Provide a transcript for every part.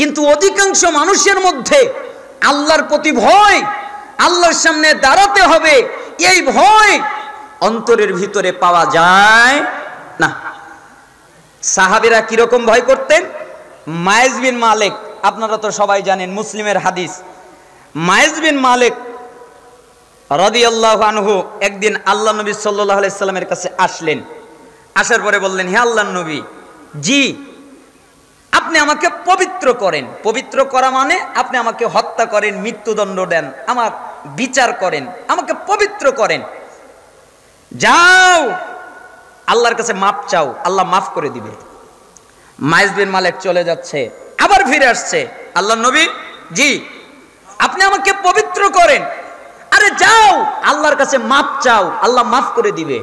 কিন্তু অধিকাংশ মানুষের মধ্যে আল্লাহর প্রতি ভয়, আল্লাহর সামনে দাঁড়াতে হবে এই ভয় অন্তরের ভিতরে পাওয়া যায় না। সাহাবীরা কিরকম ভয় করতেন? মায়েজ বিন মালিক, আপনারা তো সবাই জানেন, মুসলিমের হাদিস। মায়েজ বিন মালিক রাদিয়াল্লাহু আনহু একদিন আল্লাহ নবী সাল্লাল্লাহু আলাইহি সাল্লামের কাছে আসলেন। আসার পরে বললেন, হে আল্লাহর নবী, জি আপনি আমাকে পবিত্র করেন। পবিত্র করা মানে আপনি আমাকে হত্যা করেন, মৃত্যুদণ্ড দেন, আমার বিচার করেন, আমাকে পবিত্র করেন। যাও আল্লাহর কাছে মাপ চাও, আল্লাহ মাফ করে দিবে। মায়েজ বিন মালিক চলে যাচ্ছে, আবার ফিরে আসছে, আল্লাহর নবী জি আপনি আমাকে পবিত্র করেন। আরে যাও আল্লাহর কাছে মাপ চাও, আল্লাহ মাফ করে দিবে।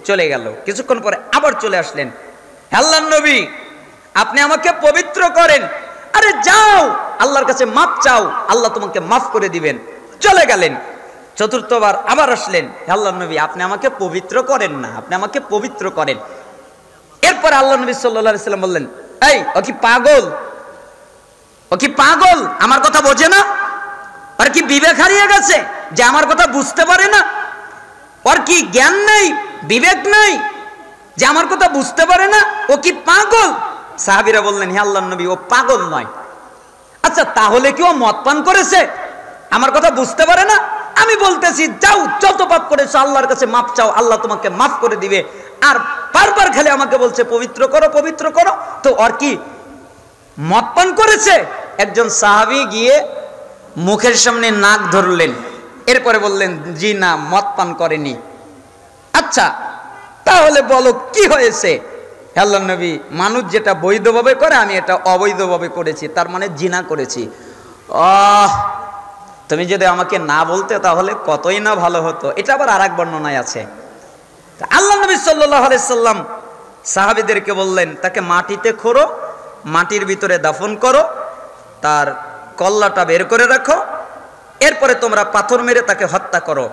চলে গেল। কিছুক্ষণ পরে আবার চলে আসলেন, আল্লাহর নবী আপনি আমাকে পবিত্র করেন। আরে যাও আল্লাহর কাছে মাপ চাও, আল্লাহ তোমাকে মাফ করে দিবেন। চলে গেলেন। চতুর্থবার আবার আসলেন, আল্লাহর নবী আপনি আমাকে পবিত্র করেন না, আপনি আমাকে পবিত্র করেন। এরপর আল্লাহ নবী সাল্লাল্লাহু আলাইহি সাল্লাম বললেন, এই ও কি পাগল? ও কি পাগল? আমার কথা বোঝে না? আর কি বিবেক হারিয়ে গেছে যে আমার কথা বুঝতে পারে না? ওর কি জ্ঞান নেই, বিবেক নেই যে আমার কথা বুঝতে পারে না? ও কি পাগল? সাহাবীরা বললেন, হে আল্লাহর নবী ও পাগল নয়। আচ্ছা তাহলে কি ও মদ পান করেছে? আমার কথা বুঝতে পারে না? আমি বলতেছি যাও যত পাপ করেছো আল্লাহর কাছে মাপ চাও, আল্লাহ তোমাকে মাফ করে দিবে। আর বারবার খালি আমাকে বলছে পবিত্র করো, পবিত্র করো। তো ওর কি মদ পান করেছে? একজন সাহাবী গিয়ে মুখের সামনে নাক ধরলেন, এরপরে বললেন, জি না, মদ পান করেনি। আচ্ছা তাহলে বলো কি হয়েছে? আল্লাহর নবী, মানুষ যেটা বৈধভাবে করে আমি এটা অবৈধভাবে করেছি, তার মানে জিনা করেছি। তুমি যদি আমাকে না বলতে তাহলে কতই না ভালো হতো। এটা আবার আরেক বর্ণনায় আছে। আল্লাহ নবী সাল্লাল্লাহু আলাইহি সাল্লাম সাহাবীদেরকে বললেন, তাকে মাটিতে খোঁড়ো, মাটির ভিতরে দাফন করো, তার কল্লাটা বের করে রাখো, এরপরে তোমরা পাথর মেরে তাকে হত্যা করো।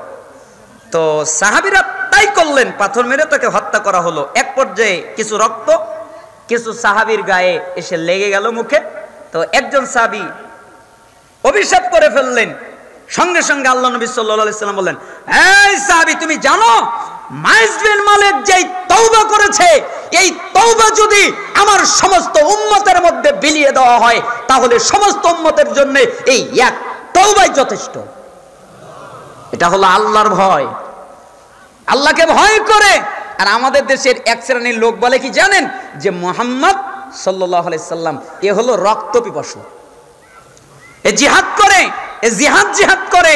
তো সাহাবীরা তাই করলেন, পাথর মেরে তাকে হত্যা করা হলো। এক পর্যায়ে কিছু রক্ত কিছু সাহাবীর গায়ে এসে লেগে গেল মুখে। তো একজন সাহাবী অভিশাপ করে ফেললেন। সঙ্গে সঙ্গে আল্লাহ নবী সাল্লাল্লাহু আলাইহি সাল্লাম বললেন, এই সাহাবী তুমি জানো মায়েজ বিন মালিক যেই তওবা করেছে, এই তওবা যদি আমার সমস্ত উম্মতের মধ্যে বিলিয়ে দেওয়া হয় তাহলে সমস্ত উম্মতের জন্য এই এক তওবাই যথেষ্ট। এটা হলো আল্লাহর ভয়, আল্লাহকে ভয় করে। আর আমাদের দেশের এক শ্রেণীর লোক বলে কি জানেন, যে মুহাম্মদ সাল্লাল্লাহু আলাইহি সাল্লাম এ হলো রক্ত পিপাসু, এ জিহাদ করে, এ জিহাদ করে,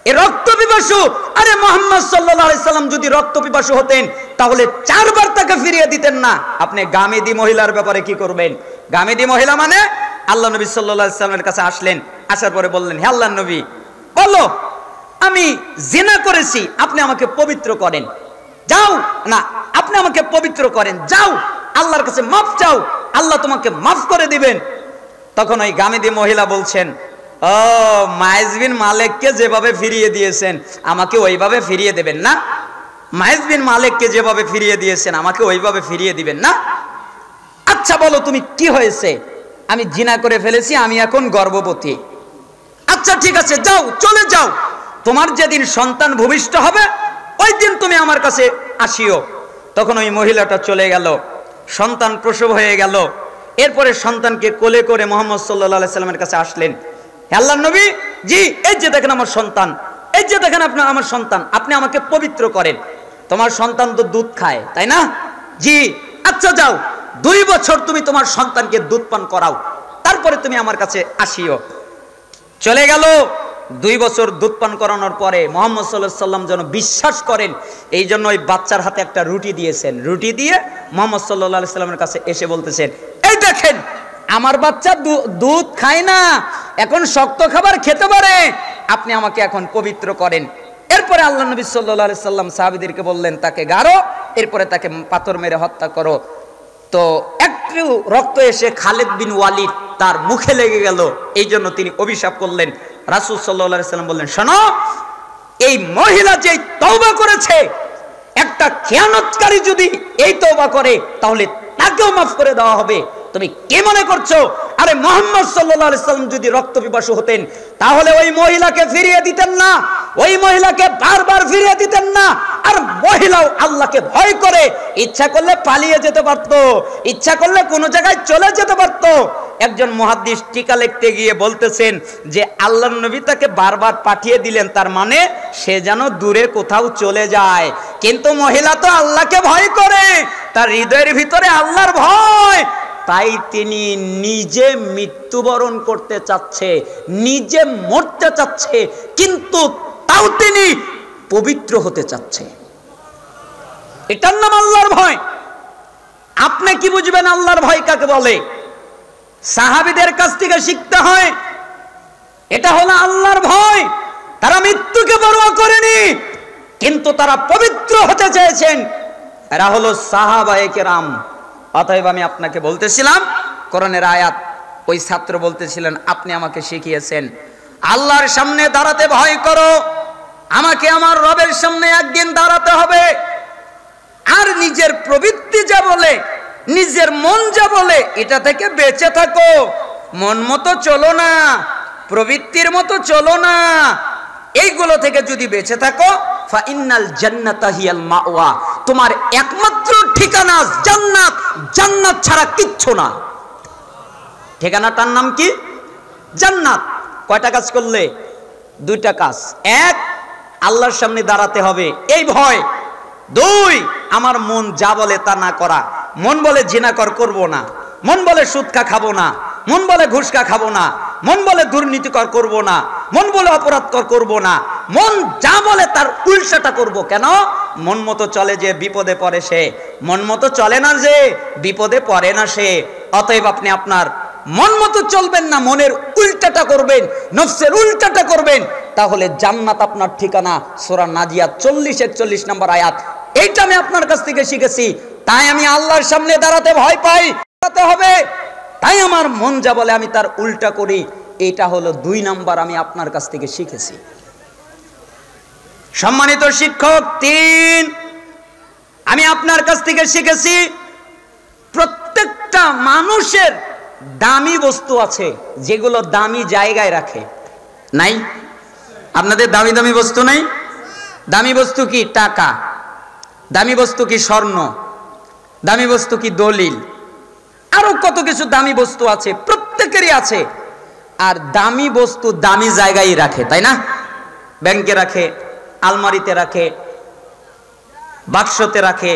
এ রক্ত পিপাসু। আরে মুহাম্মদ সাল্লাল্লাহু আলাইহি সাল্লাম যদি রক্ত পিপাসু হতেন তাহলে 4 বার তাকে ফিরিয়ে দিতেন না। আপনি গামেদি মহিলার ব্যাপারে কি করবেন? গামেদি মহিলা মানে আল্লাহ নবী সাল্লাল্লাহু আলাইহি সাল্লামের কাছে আসলেন, আসার পরে বললেন, হে আল্লাহর নবী বলো আমি জিনা করেছি, আপনি আমাকে পবিত্র করেন। যাও না, আপনি আমাকে পবিত্র করেন, যাও আল্লাহর কাছে মাফ চাও, আল্লাহ তোমাকে মাফ করে দিবেন। তখন ওই গামেদি মহিলা বলছেন, ও মায়েজ বিন মালিককে যেভাবে ফিরিয়ে দিয়েছেন আমাকে ওইভাবে ফিরিয়ে দেবেন না? মায়েজ বিন মালিককে যেভাবে ফিরিয়ে দিয়েছেন আমাকে ওইভাবে ফিরিয়ে দিবেন না? আচ্ছা বলো তুমি কি হয়েছে? আমি জিনা করে ফেলেছি, আমি এখন গর্ভবতী। আচ্ছা ঠিক আছে, যাও চলে যাও, তোমার যেদিন সন্তান ভূমিষ্ঠ হবে ওই দিন তুমি আমার কাছে আসিও। তখন ওই মহিলাটা চলে গেল, সন্তান প্রসব হয়ে গেল। এরপরে সন্তানকে কোলে করে মুহাম্মদ সাল্লাল্লাহু আলাইহি সাল্লামের কাছে আসলেন, হে আল্লাহর নবী জি এই যে দেখেন আমার সন্তান, এই যে দেখেন আপনার আমার সন্তান, আপনি আমাকে পবিত্র করেন। তোমার সন্তান তো দুধ খায় তাই না? জি। আচ্ছা যাও 2 বছর তুমি তোমার সন্তানকে দুধ পান করাও, তারপরে তুমি আমার কাছে আসিও। চলে গেল। 2 বছর দুধ পান করানোর পরে মুহাম্মদ সাল্লাল্লাহু আলাইহি সাল্লাম যেন বিশ্বাস করেন এই জন্য ওই বাচ্চার হাতে একটা রুটি দিয়েছেন। রুটি দিয়ে মুহাম্মদ সাল্লাল্লাহু আলাইহি সাল্লামের কাছে এসে বলতেছেন, এই দেখেন আমার বাচ্চা দুধ খায় না, এখন শক্ত খাবার খেতে পারে, আপনি আমাকে এখন পবিত্র করেন। এরপরে আল্লাহ নবী সাল্লাল্লাহু আলাইহি সাল্লাম সাহাবীদেরকে বললেন, তাকে গাড়ো, এরপরে তাকে পাথর মেরে হত্যা করো। তো একটু রক্ত এসে খালিদ বিন ওয়ালিদ তার মুখে লেগে গেল, এই জন্য তিনি অভিশাপ করলেন। রাসূল সাল্লাল্লাহু আলাইহি সাল্লাম বললেন, শোনো এই মহিলা যেই তওবা করেছে, একটা খেয়ানতকারী যদি এই তওবা করে তাহলে তাকেও মাফ করে দেওয়া হবে। তুমি কে মনে করছো আরে মুহাম্মদ সাল্লাল্লাহু আলাইহি সাল্লাম যদি রক্ত পিপাসু হতেন তাহলে ওই মহিলাকে ফিরিয়ে দিতেন না, ওই মহিলাকে বারবার ফিরিয়ে দিতেন না। আর মহিলাও আল্লাহকে ভয় করে ইচ্ছা করলে পালিয়ে যেতে পারত, ইচ্ছা করলে কোনো জায়গায় চলে যেতে পারত। একজন মুহাদ্দিস টিকা লিখতে গিয়ে বলতেছেন যে আল্লাহর নবী তাকে বারবার পাঠিয়ে দিলেন, তার মানে সে যেন দূরে কোথাও চলে যায়। কিন্তু মহিলা তো আল্লাহকে ভয় করে, তার হৃদয়ের ভিতরে আল্লাহর ভয়, তাই তিনি নিজে মৃত্যুবরণ করতে চাচ্ছে, নিজে মরতে চাচ্ছে, কিন্তু তাও তিনি পবিত্র হতে চাচ্ছে। এটার নাম আল্লাহর ভয়। আপনি কি বুঝবেন আল্লাহর ভয় কাকে বলে? সাহাবীদের কাছ থেকে শিখতে হয়। এটা হলো আল্লাহর ভয়। তারা মৃত্যুকে পরোয়া করেনি, কিন্তু তারা পবিত্র হতে চেয়েছেন। এরা হলো সাহাবায়ে কেরাম। অতএব আমি আপনাকে বলতেছিলাম কোরআনের আয়াত, ওই ছাত্র বলতেছিলেন আপনি আমাকে শিখিয়েছেন আল্লাহর সামনে দাঁড়াতে ভয় করো, আমাকে আমার রবের সামনে একদিন দাঁড়াতে হবে। আর নিজের প্রবৃত্তি যা বলে, নিজের মন যা বলে, এটা থেকে বেঁচে থাকো। মন মতো চলো না, প্রবৃত্তির মতো চলো না, এইগুলো থেকে যদি বেঁচে থাকো ফাইনাল জান্নাতা হিয়াল মাওয়া, তোমার একমাত্র ঠিকানা জান্নাত, জান্নাত ছাড়া কিচ্ছু না। ঠিকানাটার নাম কি? জান্নাত। কয়টা কাজ করলে? দুইটা কাজ। এক, আল্লাহর সামনে দাঁড়াতে হবে, এই ভয়। দুই, আমার মন যা বলে তা না করা। মন বলে জিনা করব না, মন বলে সুদ খাবো না, মন বলে ঘুষ খাবো না, মন বলে দুর্নীতিকর করব না, মন বলে অপরাধকর করব না। মন যা বলে তার উল্টাটা করব। কেন? মন মতো চলে যে বিপদে পড়ে সে, মন মতো চলে না যে বিপদে পড়ে না সে। অতএব আপনি আপনার মন মতো চলবেন না, মনের উল্টাটা করবেন, নফসের উল্টাটা করবেন, তাহলে জান্নাত আপনার ঠিকানা। সূরা নাজিয়াত 40-41 নম্বর আয়াত। এইটা আমি আপনার কাছ থেকে শিখেছি। তাই আমি আল্লাহর সামনে দাঁড়াতে ভয় পাই, দাঁড়াতে হবে। তাই আমার মন যা বলে আমি তার উল্টা করি। এটা হলো 2 নাম্বার আমি আপনার কাছ থেকে শিখেছি। সম্মানিত শিক্ষক 3, আমি আপনার কাছ থেকে শিখেছি প্রত্যেকটা মানুষের দামি বস্তু আছে যেগুলো দামি জায়গায় রাখে। নাই? আপনাদের দামি দামি বস্তু নাই? দামি বস্তু কি? টাকা। দামি বস্তু কি? স্বর্ণ। দামি বস্তু কি? দলিল। আরো কত কিছু দামি বস্তু আছে, প্রত্যেকেরই আছে। আর দামি বস্তু দামি জায়গায় রাখে, তাই না? ব্যাংকে রাখে, আলমারিতে রাখে, বাক্সতে রাখে,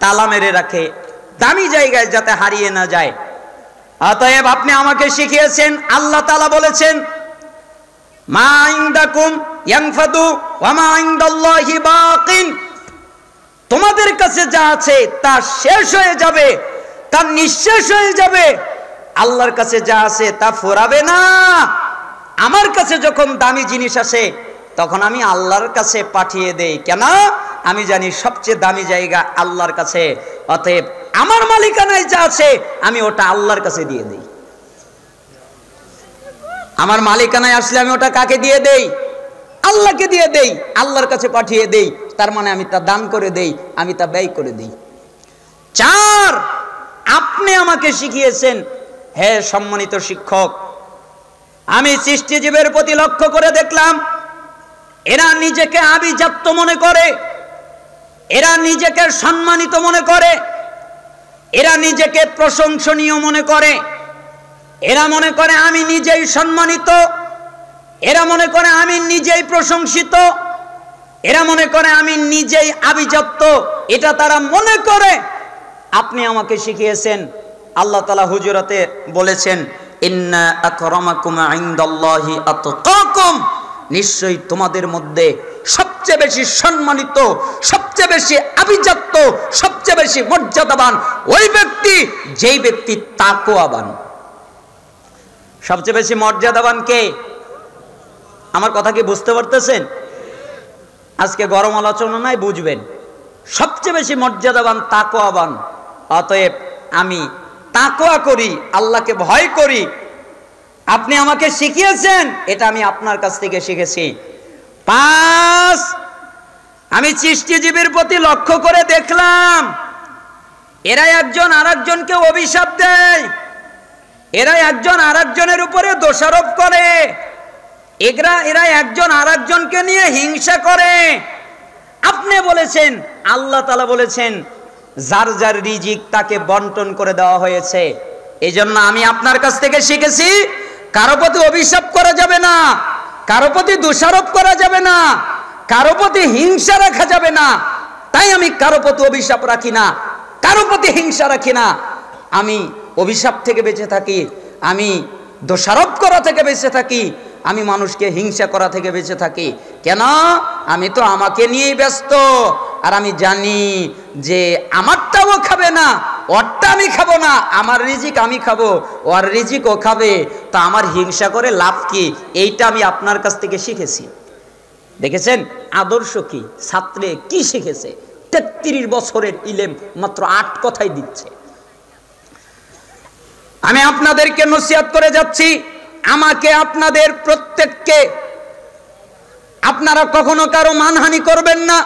তালা মেরে রাখে, দামি জায়গায় যাতে হারিয়ে না যায়। অতএব আপনি আমাকে শিখিয়েছেন, আল্লাহ তাআলা বলেছেন মা ইনদাকুম ইয়ানফাদু ওয়া মা ইনদাল্লাহি বাকিন, তোমাদের কাছে যা আছে তা শেষ হয়ে যাবে, তা নিঃশেষ হয়ে যাবে। আল্লাহর কাছে যা আছে তা ফুরাবে না। আমার কাছে যখন দামি জিনিস আসে তখন আমি আল্লাহর কাছে পাঠিয়ে দেই। কেন? আমি জানি সবচেয়ে দামি জায়গা আল্লাহর কাছে। অতএব আমার মালিকানায় যা আছে আমি ওটা আল্লাহর কাছে দিয়ে দেই। আমার মালিকানায় আসলে আমি ওটা কাকে দিয়ে দেই? আল্লাহকে দিয়ে দেই, আল্লাহর কাছে পাঠিয়ে দেই। তার মানে আমি তা দান করে দেই, আমি তা ব্যয় করে দেই। 4, আপনি আমাকে শিখিয়েছেন, হে সম্মানিত শিক্ষক, আমি সৃষ্টিজীবের প্রতি লক্ষ্য করে দেখলাম এরা নিজেকে আভিজাত্য মনে করে, এরা নিজেকে সম্মানিত মনে করে, এরা নিজেকে প্রশংসনীয় মনে করে, এরা মনে করে আমি নিজেই সম্মানিত, এরা মনে করে আমি নিজেই প্রশংসিত, এরা মনে করে আমি নিজেই আভিজাত্য, এটা তারা মনে করে। আপনি আমাকে শিখিয়েছেন, আল্লাহ তাআলা হুজুরাতে বলেছেন ইন্না আকরামাকুম ইনদাল্লাহি আতকাকুম, নিশ্চয়ই তোমাদের মধ্যে সবচেয়ে বেশি সম্মানিত, সবচেয়ে বেশি আভিজাত্য, সবচেয়ে বেশি মর্যাদাবান ওই ব্যক্তি যেই ব্যক্তি তাকওয়াবান। সবচেয়ে বেশি মর্যাদাবান কে? আমার কথা কি বুঝতে পারতেছেন? আজকে গরম আলোচনা নাই, বুঝবেন। সবচেয়ে বেশি মর্যাদাবান তাকওয়াবান। অতএব আমি তাকওয়া করি, আল্লাহকে ভয় করি। আপনি আমাকে শিখিয়েছেন, এটা আমি আপনার কাছ থেকে শিখেছি। 5, আমি সৃষ্টিজীবের প্রতি লক্ষ্য করে দেখলাম এরা একজন আরেকজনকে অভিশাপ দেয়, এরা একজন আরেকজনের উপরে দোষারোপ করে, এরা একজন আরেকজনকে নিয়ে হিংসা করে। আপনি বলেছেন, আল্লাহ তাআলা বলেছেন যার যার রিজিক তাকে বন্টন করে দেওয়া হয়েছে। এই জন্য আমি আপনার কাছ থেকে শিখেছি কারো প্রতি অভিশাপ করা যাবে না, কারো প্রতি দোষারোপ করা যাবে না, কারো প্রতি হিংসা রাখা যাবে না। তাই আমি কারো প্রতি অভিশাপ রাখি না, কারো প্রতি হিংসা রাখি না। আমি অভিশাপ থেকে বেঁচে থাকি, আমি দোষারোপ করা থেকে বেঁচে থাকি, আমি মানুষকে হিংসা করা থেকে বেঁচে থাকি। কেন? আমি তো আমাকে নিয়েই ব্যস্ত, আর আমি জানি যে আমারটাও খাবে না, ওরটা আমি খাবো না, আমার রিজিক আমি খাবো, ওর রিজিক ও খাবে, তা আমার হিংসা করে লাভ কি? এইটা আমি আপনার কাছ থেকে শিখেছি। দেখেছেন আদর্শ কি, ছাত্রে কি শিখেছে? 33 বছরের ইলেম মাত্র 8 কথাই দিচ্ছে। আমি আপনাদেরকে নসিহত করে যাচ্ছি, আমাকে আপনাদের প্রত্যেককে, আপনারা কখনো কারো মানহানি করবেন না,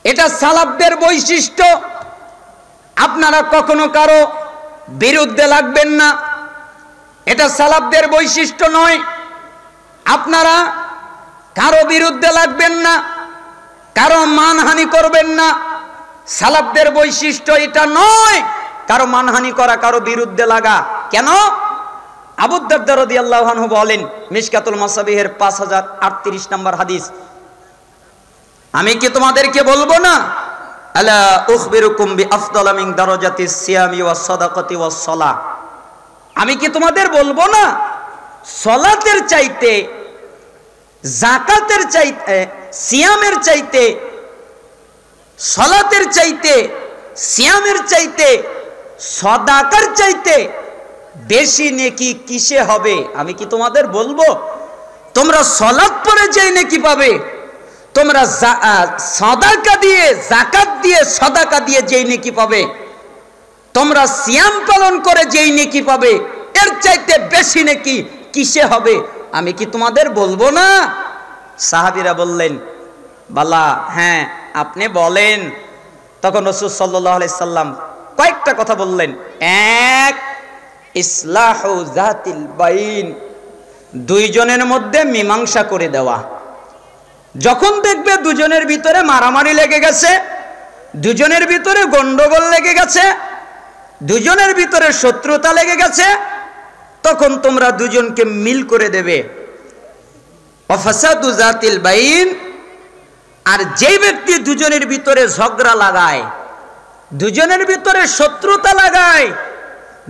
এটা সালাফদের বৈশিষ্ট্য। আপনারা কখনো কারো বিরুদ্ধে লাগবেন না, এটা সালাফদের বৈশিষ্ট্য নয়। আপনারা কারো বিরুদ্ধে লাগবেন না, কারো মানহানি করবেন না, সালাফদের বৈশিষ্ট্য এটা নয়। কারো মানহানি করা, কারো বিরুদ্ধে লাগা। কেন? আবু দারদা রাদিয়াল্লাহু আনহু বলেন, মিশকাতুল মাসাবিহের 5038 নম্বর হাদিস, আমি কি তোমাদেরকে বলবো না, আলা উখবিরুকুম বিআফদালা মিন দারাজাতিস সিয়ামি ওয়াস সাদাকাতি ওয়াস সালাহ, আমি কি তোমাদের বলবো না সালাতের চাইতে, যাকাতের চাইতে, সিয়ামের চাইতে, সালাতের চাইতে, সিয়ামের চাইতে, সাদাকার চাইতে বেশি নেকি কিসে হবে? আমি কি তোমাদের বলবো? তোমরা সালাত পড়ে যেই নেকি পাবে, তোমরা সাদাকা দিয়ে, যাকাত দিয়ে, সাদাকা দিয়ে যেই নেকি পাবে, তোমরা সিয়াম পালন করে যেই নেকি পাবে, এর চাইতে বেশি নেকি কিসে হবে? আমি কি তোমাদের বলবো না? সাহাবীরা বললেন, বালা, হ্যাঁ আপনি বলেন। তখন রাসূল সাল্লাল্লাহু আলাইহি সাল্লাম কয়েকটা কথা বললেন। এক, ইসলাহু যাতিল বাইন, দুইজনের মধ্যে মীমাংসা করে দেওয়া। যখন দেখবে দুজনের ভিতরে মারামারি লেগে গেছে, দুজনের ভিতরে গন্ডগোল লেগে গেছে, দুজনের ভিতরে শত্রুতা লেগে গেছে, তখন তোমরা দুজনকে মিল করে দেবে। ফাসাদু যাতিল বাইন, আর যেই ব্যক্তি দুজনের ভিতরে ঝগড়া লাগায়, দুজনের ভিতরে শত্রুতা লাগায়,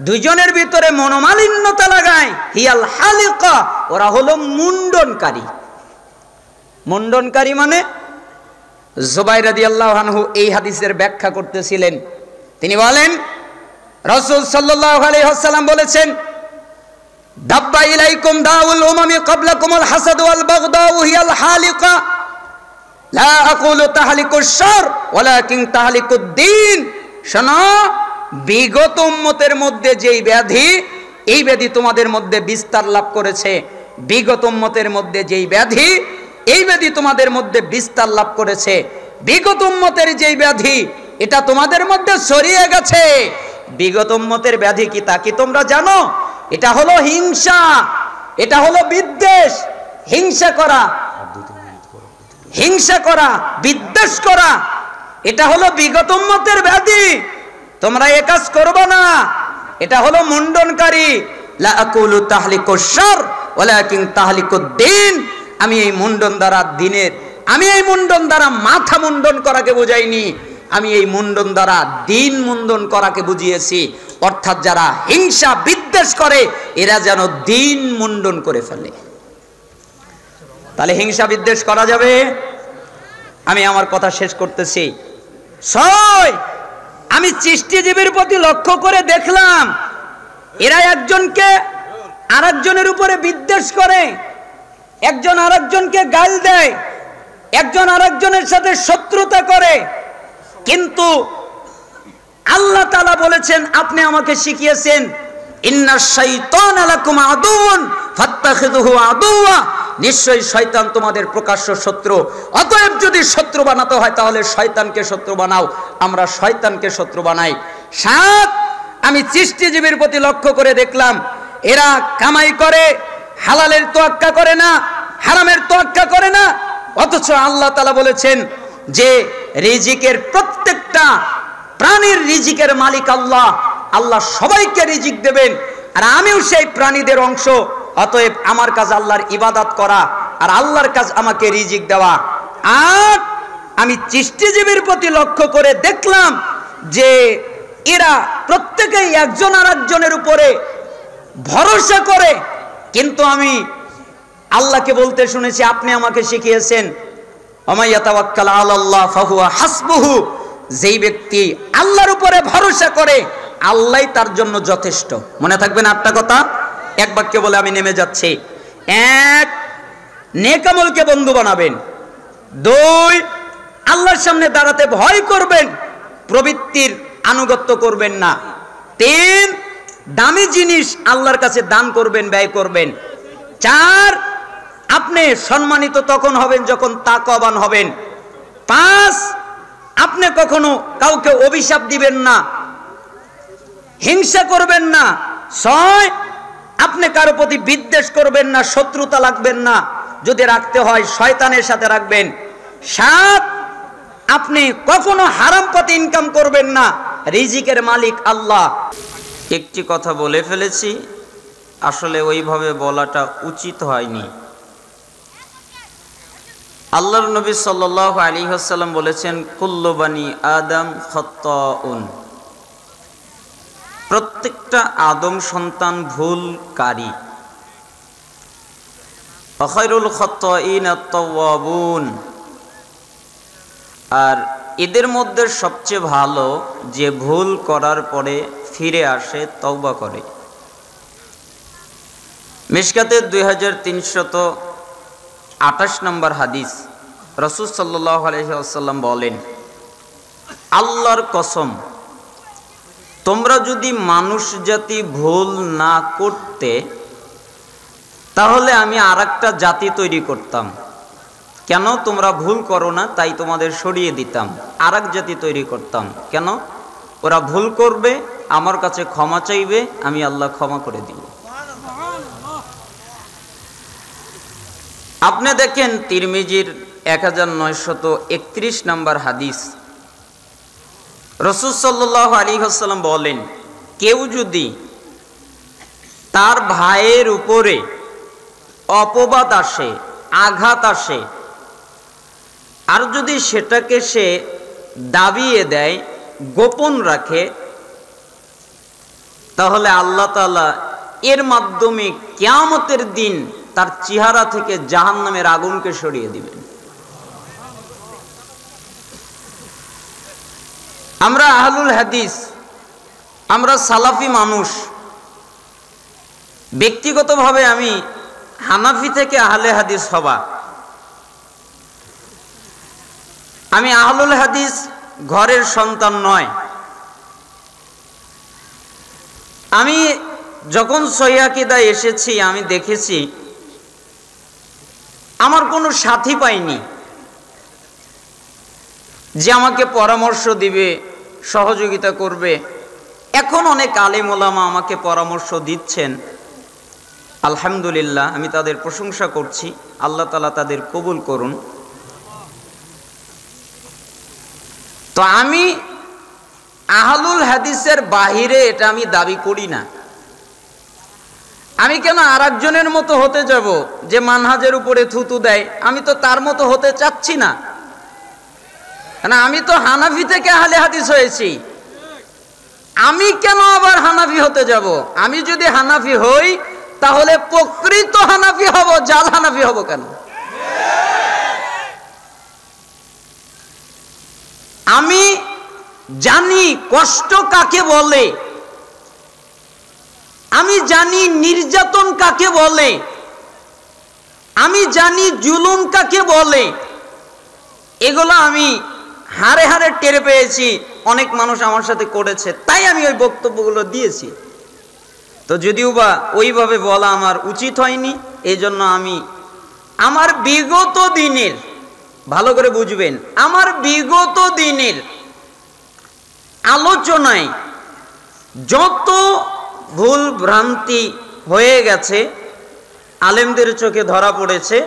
দুজনের ভিতরে মনোমালিন্যতা লাগায়, হিয়াল হালিকা, ওরা হলো মুন্ডনকারী। মুন্ডনকারী মানে, জুবাইর রাদিয়াল্লাহু আনহু এই হাদিসের ব্যাখ্যা করতেছিলেন। তিনি বলেন, রাসূল সাল্লাল্লাহু আলাইহি ওয়াসাল্লাম বলেছেন, দাব্বা ইলাইকুম দাউল উমামি ক্বাবলাকুমুল হাসাদ ওয়াল বাগদাউ হিয়াল হালিকা, লা আকুলু তাহলিকুশ শার ওয়ালাকিন তাহলিকুদ দ্বীন। শোনো, বিগত উম্মতের মধ্যে যেই ব্যাধি, এই ব্যাধি তোমাদের মধ্যে বিস্তার লাভ করেছে। বিগত উম্মতের মধ্যে যেই ব্যাধি, এই ব্যাধি তোমাদের মধ্যে বিস্তার লাভ করেছে। বিগত উম্মতের যেই ব্যাধি, এটা তোমাদের মধ্যে ছড়িয়ে গেছে। বিগত উম্মতের ব্যাধি কি, তা কি তোমরা জানো? এটা হলো হিংসা, এটা হলো বিদ্বেষ। হিংসা করা, হিংসা করা, বিদ্বেষ করা, এটা হলো বিগত উম্মতের ব্যাধি। তোমরা এ কাজ করবে না, এটা হলো মুন্ডনকারী। লা আকুলু তাহলিকুশ শার ওয়ালাকিন তাহলিকুদ দ্বীন, আমি এই মুন্ডন দ্বারা দিনের, আমি এই মুন্ডন দ্বারা মাথা মুন্ডন করাকে বুঝাইনি, আমি এই মুন্ডন দ্বারা দিন মুন্ডন করাকে বুঝিয়েছি। অর্থাৎ যারা হিংসা বিদ্বেষ করে, এরা যেন দিন মুন্ডন করে ফেলে। তাহলে হিংসা বিদ্বেষ করা যাবে? আমি আমার কথা শেষ করতেছি। আমি সৃষ্টিজীবীর প্রতি লক্ষ্য করে দেখলাম, এরা একজনকে আরেকজনের উপরে বিদ্বেষ করে, একজন আরেকজনকে গাল দেয়, একজন আরেকজনের সাথে শত্রুতা করে। কিন্তু আল্লাহ তাআলা বলেছেন, আপনি আমাকে শিখিয়েছেন, ইন্নাশ শাইতানা লাকুম আদুউন ফাত্তাখিযুহু আদুওয়া, নিশ্চয়ই শয়তান তোমাদের প্রকাশ্য শত্রু। অতএব যদি শত্রু বানাতে হয়, তাহলে শয়তানকে শত্রু বানাও। আমরা শয়তানকে শত্রু বানাই। ৭, আমি সৃষ্টিজীবীর প্রতি লক্ষ্য করে দেখলাম এরা কামাই করে, হালালের তোয়াক্কা করে না, হারামের তোয়াক্কা করে না। অথচ আল্লাহ তাআলা বলেছেন যে রিজিকের প্রত্যেকটা প্রাণীর রিজিকের মালিক আল্লাহ। আল্লাহ সবাইকে রিজিক দেবেন, আর আমিও সেই প্রাণীদের অংশ। অতএব আমার কাজ আল্লাহর ইবাদত করা, আর আল্লাহর কাজ আমাকে রিজিক দেওয়া। আর আমি সৃষ্টিজীবীর প্রতি লক্ষ্য করে দেখলাম যে এরা প্রত্যেকেই একজন আর একজনের উপরে ভরসা করে। কিন্তু আমি আল্লাহকে বলতে শুনেছি, আপনি আমাকে শিখিয়েছেন ওমাই ইয়াতাওয়াক্কাল আলাল্লাহ ফাহুয়া হাসবুহু, যেই ব্যক্তি আল্লাহর উপরে ভরসা করে আল্লাহই তার জন্য যথেষ্ট। মনে থাকবেন 8টা কথা এক বাক্যে বলে আমি নেমে যাচ্ছি। 1, নেক আমলকে বন্ধু বানাবেন। 2, আল্লাহর সামনে দাঁড়াতে ভয় করবেন, প্রবৃত্তির আনুগত্য করবেন না। 3, দামি জিনিস আল্লাহর কাছে দান করবেন, ব্যয় করবেন। 4, আপনি সম্মানিত তখন হবেন যখন তাকওয়াবান হবেন। 5, আপনি কখনো কাউকে অভিশাপ দিবেন না, হিংসা করবেন না। 6, আপনি কারো প্রতি বিদ্বেষ করবেন না, শত্রুতা রাখবেন না, যদি রাখতে হয় শয়তানের সাথে রাখবেন। 7, আপনি কখনো হারাম পথে ইনকাম করবেন না, রিজিকের মালিক আল্লাহ। একটি কথা বলে ফেলেছি, আসলে ওইভাবে বলাটা উচিত হয়নি। আল্লাহর নবী সাল্লাল্লাহু আলাইহি ওয়াসাল্লাম বলেছেন, কুল্লু বানি আদম খাত্তাউন, প্রত্যেকটা আদম সন্তান ভুলকারী। খায়রুল খাত্তাইন আত-তাওয়াবুন, আর এদের মধ্যে সবচেয়ে ভালো যে ভুল করার পরে ফিরে আসে, তওবা করে। মিশকাতের 2328 নম্বর হাদিস, রাসূল সাল্লাল্লাহু আলাইহি ওয়াসাল্লাম বলেন, আল্লাহর কসম, তোমরা যদি মানুষ জাতি ভুল না করতে তাহলে আমি আরেকটা জাতি তৈরি করতাম। কেন? তোমরা ভুল করো না তাই তোমাদের সরিয়ে দিতাম, আরেক জাতি তৈরি করতাম। কেন? ওরা ভুল করবে, আমার কাছে ক্ষমা চাইবে, আমি আল্লাহ ক্ষমা করে দিব। আপনি দেখেন তিরমিজির 1931 নম্বর হাদিস, রাসূল সাল্লাল্লাহু আলাইহি ওয়াসাল্লাম বলেন, কেউ যদি তার ভাইয়ের উপরে অপবাদ আসে, আঘাত আসে, আর যদি সেটাকে সে দাবিয়ে দেয়, গোপন রাখে, তাহলে আল্লাহ তাআলা এর মাধ্যমে কিয়ামতের দিন তার চেহারা থেকে জাহান্নামের আগুনকে সরিয়ে দিবেন। আমরা আহলুল হাদিস, আমরা সালাফি মানুষ। ব্যক্তিগতভাবে আমি হানাফি থেকে আহলে হাদিস হবা। আমি আহলুল হাদিস ঘরের সন্তান নয়। আমি যখন সহিহ আকীদায় এসেছি আমি দেখেছি আমার কোনো সাথী পাইনি যে আমাকে পরামর্শ দিবে, সহযোগিতা করবে। এখন অনেক আলেম ওলামা আমাকে পরামর্শ দিচ্ছেন, আলহামদুলিল্লাহ, আমি তাদের প্রশংসা করছি। আল্লাহ তাআলা তাদের কবুল করুন। তো আমি আহলুল হাদিসের বাহিরে এটা আমি দাবি করি না। আমি কেন আরেকজনের মতো হতে যাব যে মানহাজের উপরে থুতু দেয়? আমি তো তার মতো হতে চাচ্ছি না। না, আমি তো হানাফি থেকে আহলে হাদিস হয়েছি। আমি কেন আবার হানাফি হতে যাব? আমি যদি হানাফি হই তাহলে প্রকৃত হানাফি হব, জাল হানাফি হব কেন? আমি জানি কষ্ট কাকে বলে, আমি জানি নির্যাতন কাকে বলে, আমি জানি জুলুম কাকে বলে। এগুলো আমি হাড়ে হাড়ে টের পেয়েছি, অনেক মানুষ আমার সাথে করেছে, তাই আমি ওই বক্তব্যগুলো দিয়েছি। তো যদিও বা ওইভাবে বলা আমার উচিত হয়নি, এই জন্য আমি আমার বিগত দিনের, ভালো করে বুঝবেন, আমার বিগত দিনের আলোচনায় যত ভুল ভ্রান্তি হয়ে গেছে আলেমদের চোখে ধরা পড়েছে,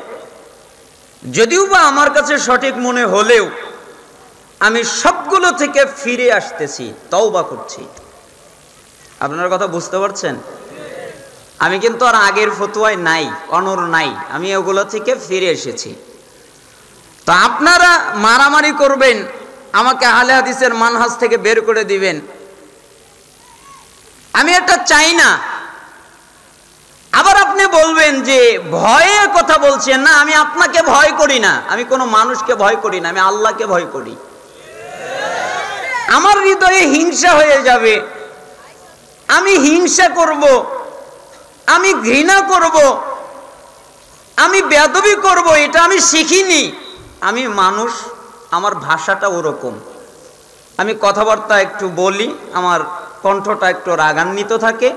যদিও বা আমার কাছে সঠিক মনে হলেও আমি সবগুলো থেকে ফিরে আসতেছি, তওবা করছি। আপনার কথা বুঝতে পারছেন? আমি কিন্তু আর আগের ফতোয়ায় নাই, অনড় নাই, আমি ওগুলো থেকে ফিরে এসেছি। তো আপনারা মারামারি করবেন, আমাকে আহলে হাদিসের মানহাজ থেকে বের করে দিবেন, আমি এটা চাই না। আবার আপনি বলবেন যে ভয়ে কথা বলছেন, না আমি আপনাকে ভয় করি না, আমি কোনো মানুষকে ভয় করি না, আমি আল্লাহকে ভয় করি। আমার হৃদয়ে হিংসা হয়ে যাবে, আমি হিংসা করব, আমি ঘৃণা করব, আমি বেয়াদবি করব, এটা আমি শিখিনি। আমি মানুষ, আমার ভাষাটা ওরকম, আমি কথাবার্তা একটু বলি, আমার কণ্ঠটা একটু রাগান্বিত থাকে,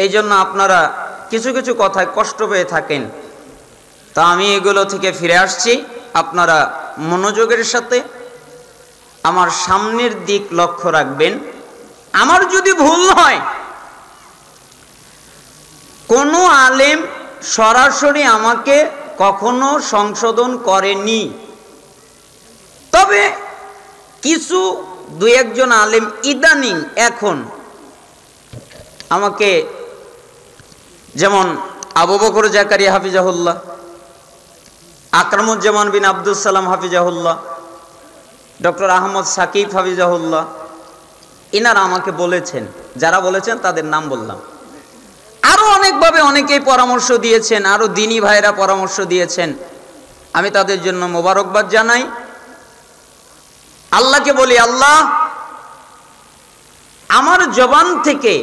এই জন্য আপনারা কিছু কিছু কথায় কষ্ট পেয়ে থাকেন। তা আমি এগুলো থেকে ফিরে আসছি। আপনারা মনোযোগের সাথে আমার সামনের দিক লক্ষ্য রাখবেন। আমার যদি ভুল হয়, কোনো আলেম সরাসরি আমাকে কখনো সংশোধন করেনি, তবে কিছু দুই একজন আলেম ইদানিং এখন আমাকে, যেমন আবু বকর জাকারিয়া হাফিজাহুল্লাহ, আকরামুজ্জামান বিন আব্দুল সালাম হাফিজাহুল্লাহ, ডক্টর আহমদ সাকিব হাফিজাহুল্লাহ, ইনারা আমাকে বলেছেন, যারা বলেছেন তাদের নাম বললাম। আরো অনেকভাবে অনেকেই পরামর্শ দিয়েছেন, আরো দিনী ভাইরা পরামর্শ দিয়েছেন, আমি তাদের জন্য মোবারকবাদ জানাই। আল্লাহকে বলি, আল্লাহ আমার জবান থেকে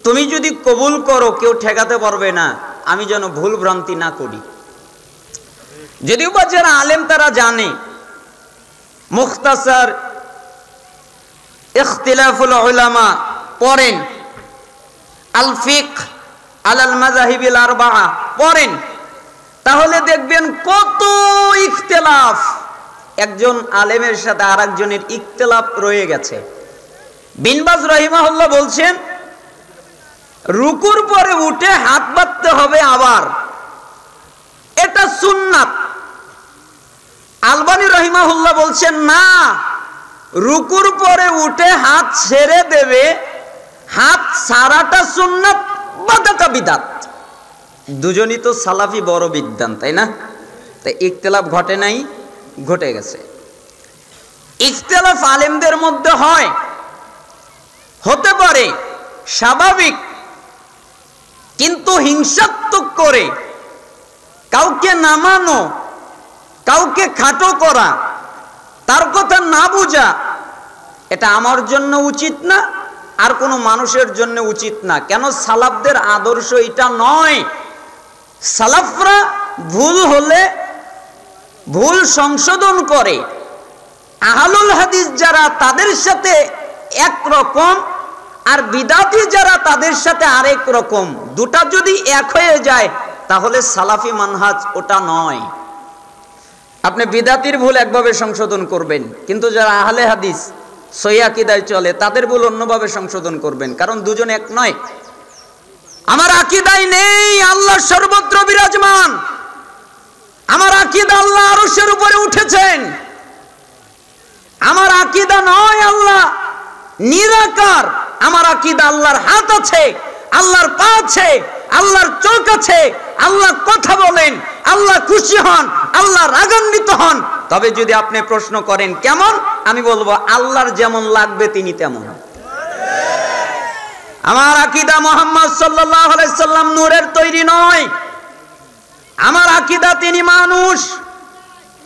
তুমি যদি কবুল করো, কেউ ঠেকাতে পারবে না, আমি যেন ভুল ভ্রান্তি না করি। যদিও বা যারা আলেম তারা জানে, মুখতাসার ইখতিলাফুল উলামা পড়েন, আল ফিকহ আলাল মাযাহিবিল আরবাআ পড়েন, তাহলে দেখবেন কত ইখতিলাফ, একজন আলেমের সাথে আরেকজনের ইখতিলাফ রয়ে গেছে। বিন বাজ রাহিমাহুল্লাহ বলছেন, রুকুর পরে উঠে হাত বাঁধতে হবে আবার, এটা সুন্নাত। আলবানী রাহিমাহুল্লাহ বলছেন, না, রুকুর পরে উঠে হাত ছেড়ে দেবে, হাত ছাড়াটা সুন্নাত, বাদাটা বিদাত। দুজনই তো সালাফি বড় বিদ্বান, তাই না? তাই ইখতিলাফ ঘটে নাই, ঘটে গেছে। ইখতিলাফ আলেমদের মধ্যে হয়, হতে পারে, স্বাভাবিক, কিন্তু হিংসাত্মক করে কাউকে নামানো, কাউকে খাটো করা, তার কথা না বোঝা, এটা আমার জন্য উচিত না, আর কোনো মানুষের জন্য উচিত না। কেন? সালাফদের আদর্শ এটা নয়। সালাফরা ভুল হলে ভুল সংশোধন করে, আহলুল হাদিস যারা তাদের সাথে একরকম, আর বিদাতি যারা তাদের সাথে আরেক রকম। দুটা যদি এক হয়ে যায় তাহলে সালাফি মানহাজ ওটা নয়। আপনি বিদাতির ভুল একভাবে সংশোধন করবেন, কিন্তু যারা আহলে হাদিস সহিহ আকীদায় চলে তাদের ভুল অন্যভাবে সংশোধন করবেন, কারণ দুজন এক নয়। আমার আকীদায় নেই আল্লাহ সর্বত্র বিরাজমান, আমার আকীদা আল্লাহ আরশের উপরে উঠেছেন, আমার আকীদা নয় আল্লাহ নিরাকার, আমার আকীদা আল্লাহর হাত আছে, আল্লাহর পা আছে, আল্লাহর চোখ আছে, আল্লাহ কথা বলেন, আল্লাহ খুশি হন, আল্লাহ রাগান্বিত হন। তবে যদি আপনি প্রশ্ন করেন কেমন, আমি বলবো আল্লাহর যেমন লাগবে তিনি তেমন। আমার আকীদা মুহাম্মদ সাল্লাল্লাহু আলাইহি সাল্লাম নূরের তৈরি নয়, আমার আকীদা তিনি মানুষ,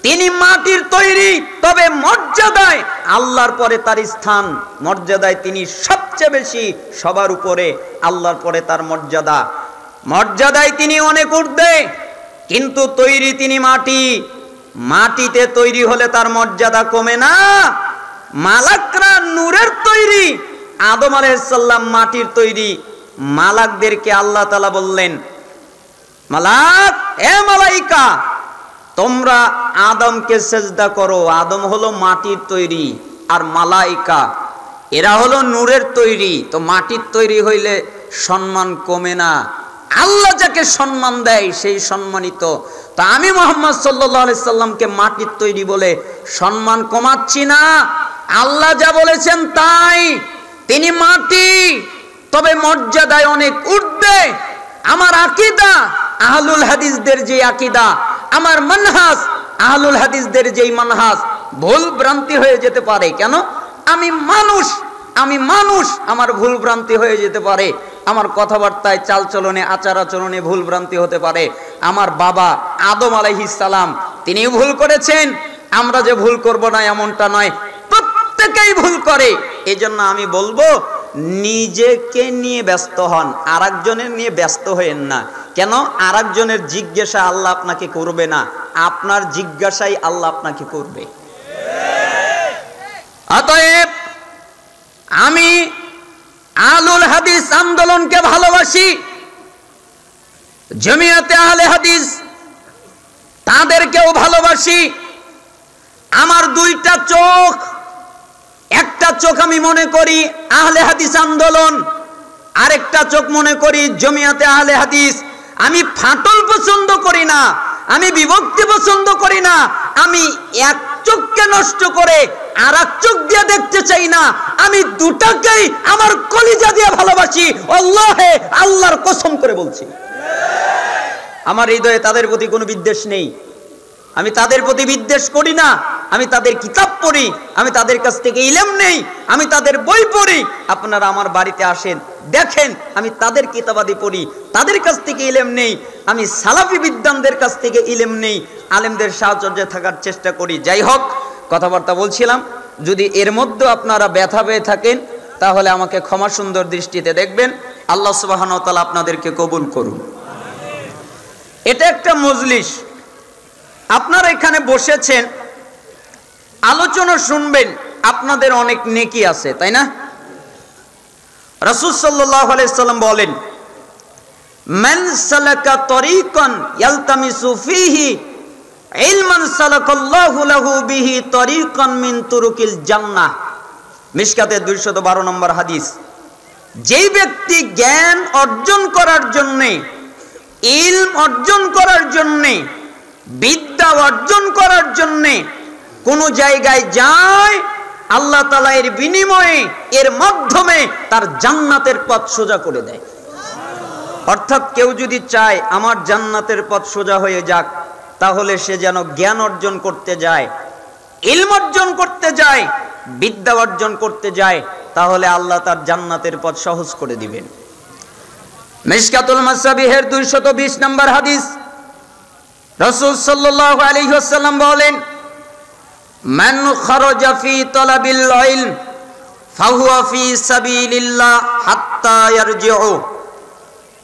তিনি মাটির তৈরি, তবে মর্যাদায় আল্লাহর পরে তার স্থান, মর্যাদায় তিনি সবচেয়ে বেশি, সবার উপরে, আল্লাহর পরে তার মর্যাদা, মর্যাদায় তিনি অনেক ঊর্ধ্বে, কিন্তু তৈরি তিনি মাটি, মাটিতে তৈরি হলে তার মর্যাদা কমে না। মালাকরা নূরের তৈরি, আদম আলাইহিস সালাম মাটির তৈরি। মালাকদেরকে আল্লাহ তাআলা বললেন, মালাক, এ মালাইকা, তোমরা আদমকে সেজদা করো। আদম হলো মাটির তৈরি, আর মালাইকা এরা হলো নূরের তৈরি, তো মাটির তৈরি হইলে সম্মান কমে না। আল্লাহ যাকে সম্মান দেয় সেই সম্মানিত। তা আমি মুহাম্মদ সাল্লাল্লাহু আলাইহি সাল্লামকে মাটির তৈরি বলে সম্মান কমাচ্ছি না। আল্লাহ যা বলেছেন তাই, তিনি মাটি, তবে মর্যাদায় অনেক ঊর্ধ্বে। আমার আকীদা আহলুল হাদিসদের যে আকীদা, আমার মানহাজ আহলুল হাদিসদের যেই মানহাজ, ভুল ভ্রান্তি হয়ে যেতে পারে। কেন? আমি মানুষ, আমার ভুল ভ্রান্তি হয়ে যেতে পারে। আমার কথাবার্তায়, চালচলনে, আচার আচরণে ভুল ভ্রান্তি হতে পারে। আমার বাবা আদম আলাইহিস সালাম তিনিও ভুল করেছেন। আমরা যে ভুল করব না এমনটা নয়, প্রত্যেকেই ভুল করে। এজন্য আমি বলবো, নিজেকে নিয়ে ব্যস্ত হন, আরেকজনের নিয়ে ব্যস্ত হয়েন না। কেন? আরেকজনের জিজ্ঞাসা আল্লাহ আপনাকে করবে না, আপনার জিজ্ঞাসাই আল্লাহ আপনাকে করবে। অতএব আমি আহলুল হাদিস আন্দোলনকে ভালোবাসি, জমিয়তে আহলে হাদিস তাদেরকেও ভালোবাসি। আমার দুইটা চোখ, একটা চোখ আমি মনে করি আহলে হাদিস আন্দোলন, আরেকটা চোখ মনে করি জমিয়তে আহলে হাদিস। আমি ফাটল পছন্দ করি না, আমি বিভক্তি পছন্দ করি না। আমি এক চোখকে নষ্ট করে আর এক চোখ দিয়ে দেখতে চাই না। আমি দুটাকেই আমার কলিজা দিয়ে ভালোবাসি। আল্লাহে, আল্লাহর কসম করে বলছি, আমার হৃদয়ে তাদের প্রতি কোনো বিদ্বেষ নেই। আমি তাদের প্রতি বিদ্বেষ করি না। আমি তাদের কিতাব পড়ি, আমি তাদের কাছ থেকে ইলম নেই, আমি তাদের বই পড়ি। আপনারা আমার বাড়িতে আসেন, দেখেন আমি তাদের কিতাবাদি পড়ি, তাদের কাছ থেকে ইলম নেই। আমি সালাফি বিদ্বানদের কাছ থেকে ইলম নেই, আলেমদের সাহায্যে থাকার চেষ্টা করি। যাই হোক, কথাবার্তা বলছিলাম, যদি এর মধ্যে আপনারা ব্যথা পেয়ে থাকেন তাহলে আমাকে ক্ষমা সুন্দর দৃষ্টিতে দেখবেন। আল্লাহ সুবহানাহু ওয়া তাআলা আপনাদেরকে কবুল করুন। এটা একটা মজলিস, আপনারা এখানে বসেছেন, আলোচনা শুনবেন, আপনাদের অনেক নেকি আছে, তাই না? রাসূল সাল্লাল্লাহু আলাইহি সাল্লাম বলেন, মান সালাকা তরিকান ইয়ালতামিসু ফীহি ইলমান সালাকাল্লাহু লাহু বিহি তরিকান মিন তুরুকিল জান্নাহ। মিশকাতের 212 নম্বর হাদিস। যেই ব্যক্তি জ্ঞান অর্জন করার জন্যে, ইলম অর্জন করার জন্যে, বিদ্যা অর্জন করার জন্যে কোন জায়গায় যায়, আল্লাহ তাআলা এর বিনিময়ে, এর মাধ্যমে তার জান্নাতের পথ সোজা করে দেয়। অর্থাৎ কেউ যদি চায় আমার জান্নাতের পথ সোজা হয়ে যাক, তাহলে সে যেন জ্ঞান অর্জন করতে যায়, ইলম অর্জন করতে যায়, বিদ্যা অর্জন করতে যায়, তাহলে আল্লাহ তার জান্নাতের পথ সহজ করে দিবেন। মিশকাতুল মাসাবিহের 220 নম্বর হাদিস। রাসূল সাল্লাল্লাহু আলাইহি ওয়াসাল্লাম বলেন, মান খারাজা ফি তালাবিল ইলম ফাহুয়া ফি সাবিলিল্লাহ হাত্তা ইয়ারজিউ।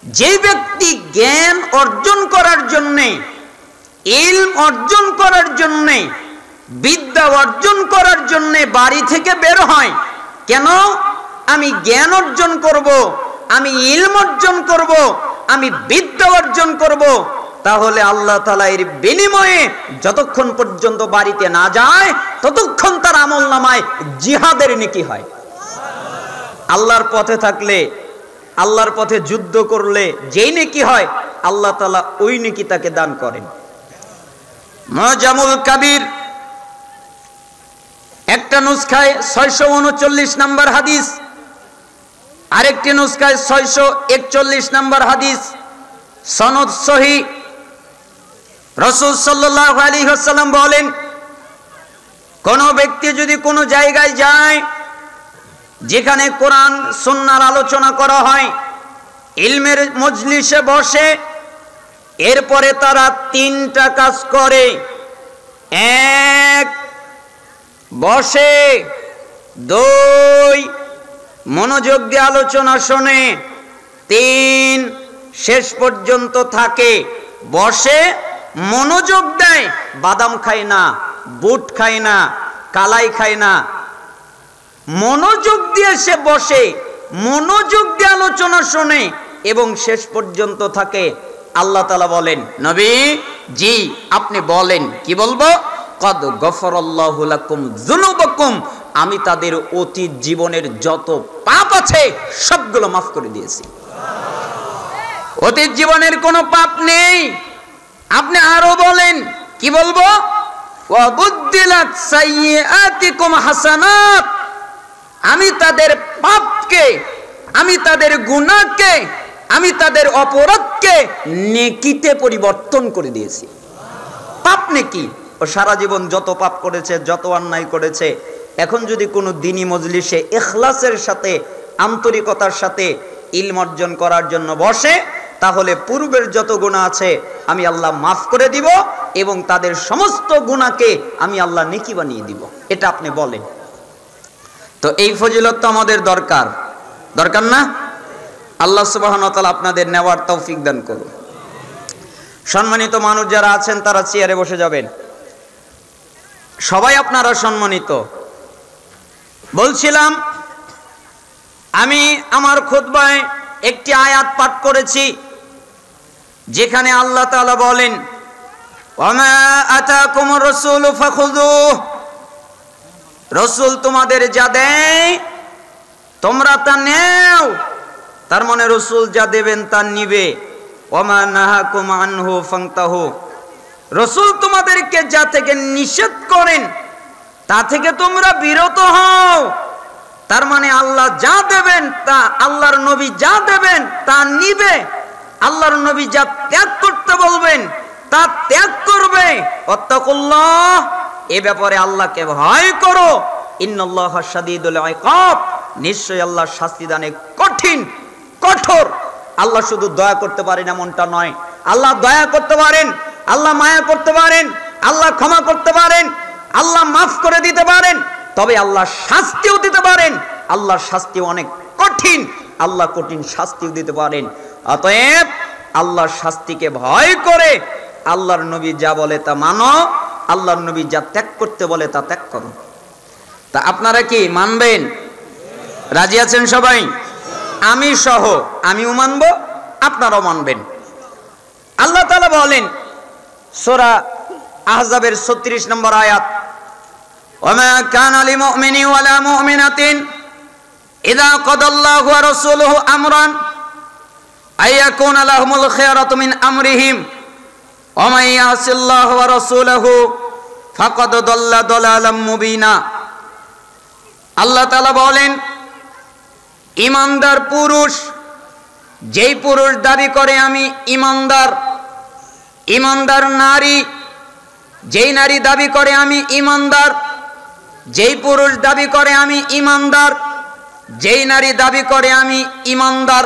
যে ব্যক্তি জ্ঞান অর্জন করার জন্যে, ইলম অর্জন করার জন্যে, বিদ্যা অর্জন করার জন্যে বাড়ি থেকে বের হয়, কেন? আমি জ্ঞান অর্জন করব, আমি ইলম অর্জন করব, আমি বিদ্যা অর্জন করব, তাহলে আল্লাহ তাআলা এর বিনিময়ে যতক্ষণ পর্যন্ত বাড়িতে না যায় ততক্ষণ তার আমলনামায় জিহাদের নেকি হয়। আল্লাহর পথে থাকলে, আল্লাহর পথে যুদ্ধ করলে যেই নেকি হয়, আল্লাহ তাআলা ওই নেকি তাকে দান করেন। মুজামুল কাবির একটা নুসখায় 639 নম্বর হাদিস, আরেকটি নুসখায় 641 নম্বর হাদিস, সনদ সহিহ। রাসূল সাল্লাল্লাহু আলাইহি ওয়াসাল্লাম বলেন, কোন ব্যক্তি যদি কোনো জায়গায় যায় যেখানে কোরআন সুন্নাহর আলোচনা করা হয়, ইলমের মজলিসে বসে, এরপরে তারা 3টা কাজ করে। 1 বসে, 2 মনোযোগ দিয়ে আলোচনা শোনে, 3 শেষ পর্যন্ত থাকে। বসে, মনোযোগ দেয়, বাদাম খায় না, বুট খায় না, কালাই খায় না, মনোযোগ দিয়ে সে বসে, মনোযোগ দিয়ে আলোচনা শোনে এবং শেষ পর্যন্ত থাকে। আল্লাহ তাআলা বলেন, নবী জি আপনি বলেন, কি বলবো? কদ গফরাল্লাহু লাকুম যুনুবাকুম, আমি তাদের অতীত জীবনের যত পাপ আছে সবগুলো মাফ করে দিয়েছি। অতীত জীবনের কোনো পাপ নেই। আপনি আরো বলেন, কি বলবো? ওয়াবুদ্দিলাত সাইয়্যাতিকুম হাসানাত, আমি তাদের পাপকে, আমি তাদের গুনাহকে, আমি তাদের অপরাধকে নেকিতে পরিবর্তন করে দিয়েছি। পাপ নেকি, ও সারা জীবন যত পাপ করেছে, যত অন্যায় করেছে, এখন যদি কোনো দ্বীনি মজলিসে ইখলাসের সাথে, আন্তরিকতার সাথে ইলম অর্জন করার জন্য বসে, তাহলে পূর্বের যত গুনাহ আছে আমি আল্লাহ মাফ করে দিব এবং তাদের সমস্ত গুনাহকে আমি আল্লাহ নেকি বানিয়ে দিব। এটা আপনি বলেন। তো এই ফজিলত তো আমাদের দরকার, দরকার না? আল্লাহ সুবহানাহু ওয়া তাআলা আপনাদের নেওয়ার তৌফিক দান করুন। সম্মানিত মানুষ যারা আছেন তারা চেয়ারে বসে যাবেন। সবাই আপনারা সম্মানিত। বলছিলাম, আমি আমার খুতবায় একটি আয়াত পাঠ করেছি যেখানে আল্লাহ তাআলা বলেন, ওয়ামা আতাকুমুর রাসূলু ফাখুযুহু, রাসূল তোমাদের যা দেয় তোমরা তা নেও। তার মানে রাসূল যা দেবেন তা নিবে। ওয়ামা নাহাকুম আনহু ফান্তাহু, রাসূল তোমাদেরকে যা থেকে নিষেধ করেন তা থেকে তোমরা বিরত হও। তার মানে আল্লাহ যা দেবেন তা, আল্লাহর নবী যা দেবেন তা নিবে। আল্লাহর নবী যা ত্যাগ করতে বলবেন তা ত্যাগ করবে। ওয়াত্তাকুল্লাহ, এ ব্যাপারে আল্লাহকে ভয় করো। ইন্নাল্লাহা শাদীদুল ইকাব, নিশ্চয়ই আল্লাহ শাস্তি দানে কঠিন, কঠোর। আল্লাহ শুধু দয়া করতে পারেন এমনটা নয়, আল্লাহ দয়া করতে পারেন, আল্লাহ মায়া করতে পারেন, আল্লাহ ক্ষমা করতে পারেন, আল্লাহ মাফ করে দিতে পারেন, তবে আল্লাহ শাস্তিও দিতে পারেন। আল্লাহর শাস্তি অনেক কঠিন, আল্লাহ কঠিন শাস্তিও দিতে পারেন। অতএব আল্লাহর শাস্তিকে ভয় করে আল্লাহর নবী যা বলে তা মানো, আল্লাহর নবী যা ত্যাগ করতে বলে তা ত্যাগ করো। তা আপনারা কি মানবেন? রাজি আছেন সবাই? আমি সহ আমিও মানব, আপনারাও মানবেন। আল্লাহ তাআলা বলেন সূরা আহজাবের 36 নম্বর আয়াত, ওয়ামা কানা লিমুমিনিন ওয়ালা মুমিনাতিন ইযা কাদাল্লাহু ওয়া রাসূলুহু আমরান আইয়াকুনা লাহুমুল খিয়ারাতু মিন আমরিহিম ওয়া মান ইয়াসিল্লাহু ওয়া রাসূলুহু ফাকাদ দাল্লা দালালাম মুবিনা। আল্লাহ তাআলা বলেন, ইমানদার পুরুষ, যেই পুরুষ দাবি করে আমি ইমানদার, ইমানদার নারী, যেই নারী দাবি করে আমি ইমানদার, যেই পুরুষ দাবি করে আমি ইমানদার, যেই নারী দাবি করে আমি ইমানদার,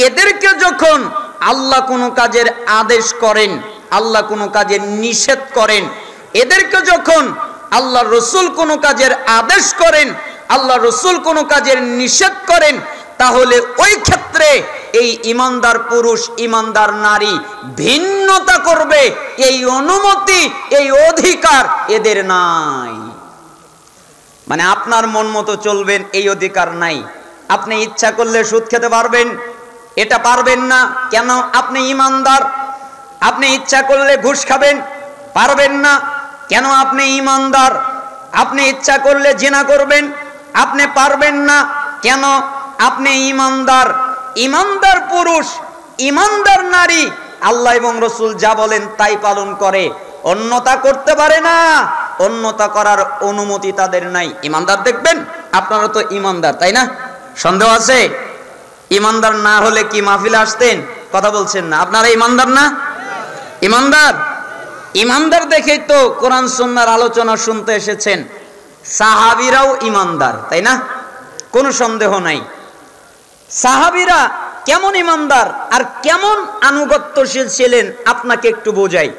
এদেরকে যখন আল্লাহ কোনো কাজের আদেশ করেন, আল্লাহ কোনো কাজের নিষেধ করেন, এদেরকে যখন আল্লাহ রসুল কোনো কাজের আদেশ করেন, আল্লাহ রসুল কোনো কাজের নিষেধ করেন, তাহলে ওই ক্ষেত্রে এই ইমানদার পুরুষ, ইমানদার নারী ভিন্নতা করবে, এই অনুমতি, এই অধিকার এদের নাই। মানে আপনার মন মতো চলবেন এই অধিকার নাই। আপনি ইচ্ছা করলে সুদ খেতে পারবেন, এটা পারবেন না। কেন? আপনি ইমানদার। আপনি ইচ্ছা করলে ঘুষ খাবেন, পারবেন না। কেন? আপনি ইমানদার। আপনি ইচ্ছা করলে জিনা করবেন, আপনি পারবেন না। কেন? আপনি ইমানদার। ইমানদার পুরুষ, ইমানদার নারী আল্লাহ এবং রসুল যা বলেন তাই পালন করে, অন্যতা করতে পারে না। অন্যতা করার অনুমতি তাদের নাই। ইমানদার দেখবেন, আপনারা তো ইমানদার, তাই না? সন্দেহ আছে? ইমানদার না হলে কি মাহফিলে আসতেন? কথা বলছেন না। আপনারা ইমানদার না? ইমানদার। ইমানদার দেখেই তো কোরআন সুন্নাহর আলোচনা শুনতে এসেছেন। সাহাবীরাও ইমানদার, তাই না? কোনো সন্দেহ নাই। সাহাবীরা কেমন ইমানদার আর কেমন আনুগত্যশীল ছিলেন আপনাকে একটু বোঝাই।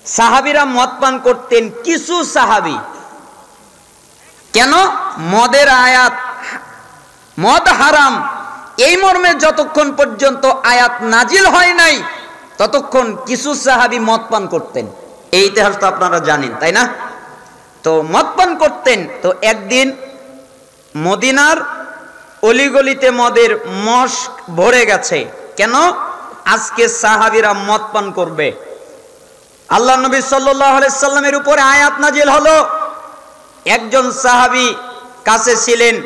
সাহাবীরা মদ পান করতেন, কিছু সাহাবী। কেন? মদের আয়াত, মদ হারাম এই মর্মে যতক্ষণ পর্যন্ত আয়াত নাজিল হয় নাই ততক্ষণ কিছু সাহাবী মদ পান করতেন। এই ইতিহাস তো আপনারা জানেন, তাই না? তো মদ পান করতেন। তো একদিন মদিনার অলিগলিতে মদের মশক ভরে গেছে। কেন? আজকে সাহাবীরা মদ পান করবে। আল্লাহ নবী সাল্লাল্লাহু আলাইহি সাল্লামের উপরে আয়াত নাজিল হলো, একজন সাহাবী কাছে ছিলেন।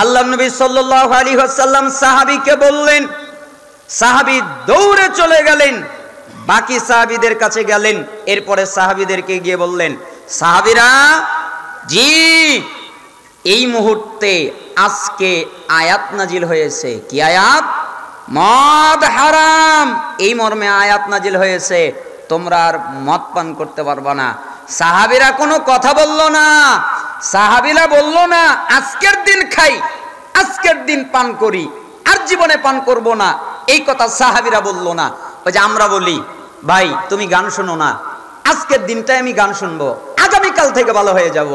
আল্লাহর নবী সাল্লাল্লাহু আলাইহি ওয়াসাল্লাম সাহাবীকে বললেন, সাহাবী দৌড়ে চলে গেলেন, বাকি সাহাবীদের কাছে গেলেন। এরপরে সাহাবীদেরকে গিয়ে বললেন, সাহাবীরা জি এই মুহূর্তে আজকে আয়াত নাজিল হয়েছে। কি আয়াত? মদ হারাম, এই মর্মে আয়াত নাজিল হয়েছে, তোমরা আর মদ পান করতে পারবে না। সাহাবীরা কোনো কথা বলল না, সাহাবীরা বলল না আজকের দিন খাই, আজকের দিন পান করি, আর জীবনে পান করব না, এই কথা সাহাবীরা বলল না। ওই যে আমরা বলি, ভাই তুমি গান শোনো না, আজকের দিনটাই আমি গান শুনবো, আগামীকাল থেকে ভালো হয়ে যাব।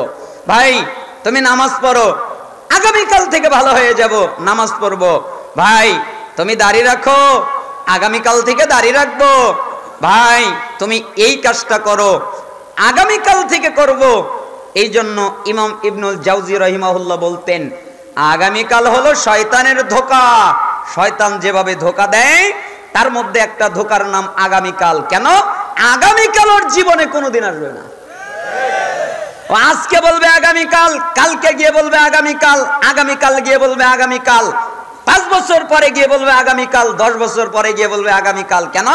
ভাই তুমি নামাজ পড়ো, আগামীকাল থেকে ভালো হয়ে যাব, নামাজ পড়বো। ভাই তুমি দাড়ি রাখো, আগামীকাল থেকে দাড়ি রাখবো। ভাই তুমি এই কাজটা করো, আগামীকাল থেকে করব। এই জন্য ইমাম ইবনুল জাওজি রাহিমাহুল্লাহ বলতেন, আগামীকাল হলো শয়তানের ধোঁকা। শয়তান যেভাবে ধোঁকা দেয় তার মধ্যে একটা ধোঁকার নাম আগামীকাল। কেন? আগামীকাল ওর জীবনে কোনোদিন আসবে না। ও আজকে বলবে আগামীকাল, কালকে গিয়ে বলবে আগামীকাল, আগামীকাল গিয়ে বলবে আগামীকাল, 5 বছর পরে গিয়ে বলবে আগামীকাল, 10 বছর পরে গিয়ে বলবে আগামীকাল। কেন?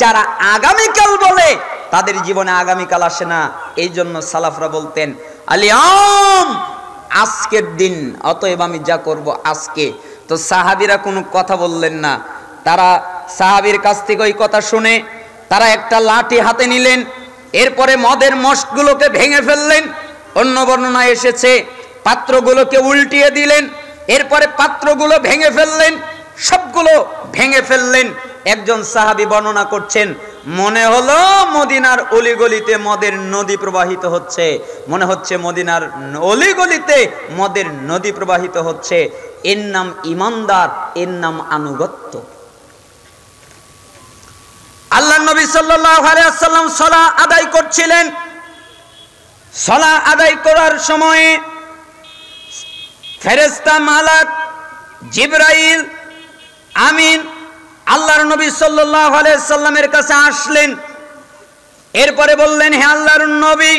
যারা আগামীকাল বলে তাদের জীবনে আগামীকাল আসে না। এই জন্য সালাফরা বলতেন আলিয়াম, আজকের দিন, অতএব আমি যা করব আজকে। তো সাহাবীরা কোনো কথা বললেন না। তারা সাহাবীর কাছ থেকে ওই কথা শুনে তারা একটা লাঠি হাতে নিলেন, এরপরে মদের মশগুলোকে ভেঙে ফেললেন। অন্য বর্ণনায় এসেছে পাত্রগুলোকে উল্টিয়ে দিলেন, এরপরে পাত্রগুলো ভেঙে ফেললেন, সবগুলো ভেঙে ফেললেন। একজন সাহাবী বর্ণনা করছেন, মনে হলো মদিনার অলিগলিতে মদের নদী প্রবাহিত হচ্ছে, মনে হচ্ছে মদিনার অলিগলিতে মদের নদী প্রবাহিত হচ্ছে। এর নাম ইমানদার, এর নাম আনুগত্য। আল্লাহর নবী সাল্লাল্লাহু আলাইহি ওয়াসাল্লাম সালাত আদায় করছিলেন। সালাত আদায় করার সময়ে ফেরেশতা মালাক জিবরাইল আমিন আল্লাহর নবী সাল্লাল্লাহু আলাইহি ওয়াসাল্লামের কাছে আসলেন। এরপরে বললেন, হে আল্লাহর নবী,